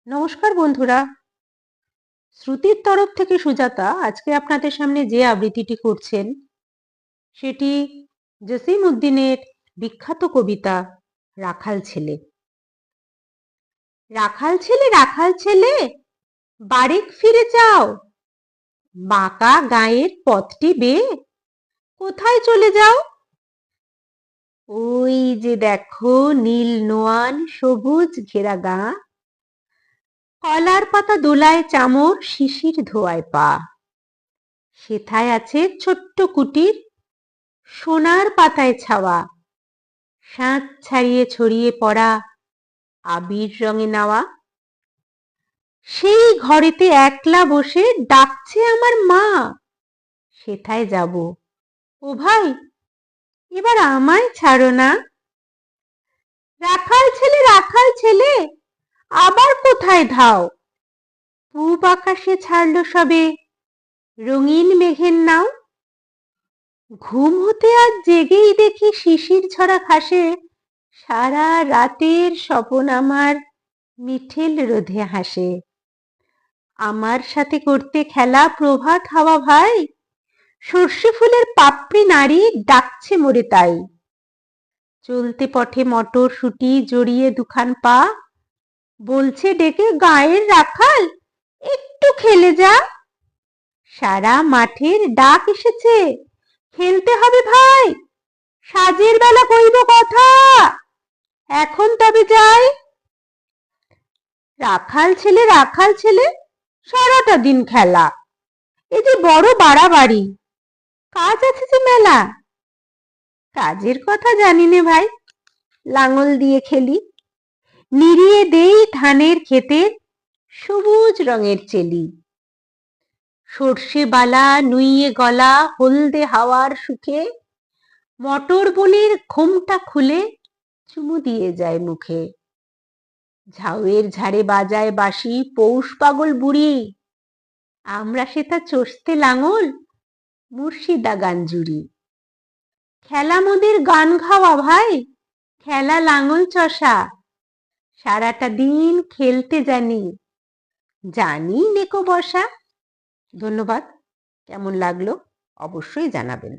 নমস্কার বন্ধুরা, শ্রুতির তরফ থেকে সুজাতা আজকে আপনাদের সামনে যে আবৃত্তিটি করছেন সেটি জসিম উদ্দিনের বিখ্যাত কবিতা রাখাল ছেলে। রাখাল ছেলে, রাখাল ছেলে, বাড়িক ফিরে যাও, বাঁকা গায়ের পথটি বেয়ে কোথায় চলে যাও? ওই যে দেখো নীল নোয়ান সবুজ ঘেরা গাঁ, কলার পাতা দোলায় চামর, শিশির ধোয়ায় পা, সেথায় আছে ছোট্ট কুটির, সোনার পাতায় ছাওয়া, সাঁত ছাড়িয়ে ছড়িয়ে পড়া আবির রঙে নাওয়া। সেই ঘরেতে একলা বসে ডাকছে আমার মা, সেথায় যাব। ও ভাই, এবার আমায় ছাড়ো না। রাখাল ছেলে, রাখাল ছেলে, আবার কোথায় ধাও? পূব আকাশে ছাড়লো সবে রঙিন মেঘের নাও। ঘুম হতে আজ জেগেই দেখি শিশির ঝরা ঘাসে সারা রাতের স্বপন আমার মিঠেল রোধে হাসে। আমার সাথে করতে খেলা প্রভাত হাওয়া ভাই, সর্ষে ফুলের পাপড়ি নাড়ি ডাকছে মোরে তাই। চলতে পথে মটর শুটি জড়িয়ে দুখান পা, বলছে ডেকে গায়ের রাখাল একটু খেলে যা। সারা মাঠের ডাক এসেছে, খেলতে হবে ভাই, সাজের বেলা কইব কথা, এখন তবে যাই। রাখাল ছেলে, রাখাল ছেলে, সারাটা দিন খেলা, এ যে বড় বাড়াবাড়ি, কাজ আছে যে মেলা। কাজের কথা জানি নে ভাই, লাঙল দিয়ে খেলি, নিড়িয়ে দেই ধানের ক্ষেতের সবুজ রঙের চেলি। সর্ষে বালা নুইয়ে গলা হলদে হাওয়ার সুখে, মটর বনির ঘোমটা খুলে চুমু দিয়ে যায় মুখে। ঝাউয়ের ঝাড়ে বাজায় বাঁশি পৌষ পাগল বুড়ি, আমরা সেটা চষতে লাঙল মুর্শিদা গান জুড়ি। খেলা মোদের গান গাওয়া ভাই, খেলা লাঙল চষা, সারাটা দিন খেলতে জানি, জানি নেকো বসা। ধন্যবাদ। কেমন লাগলো অবশ্যই জানাবেন।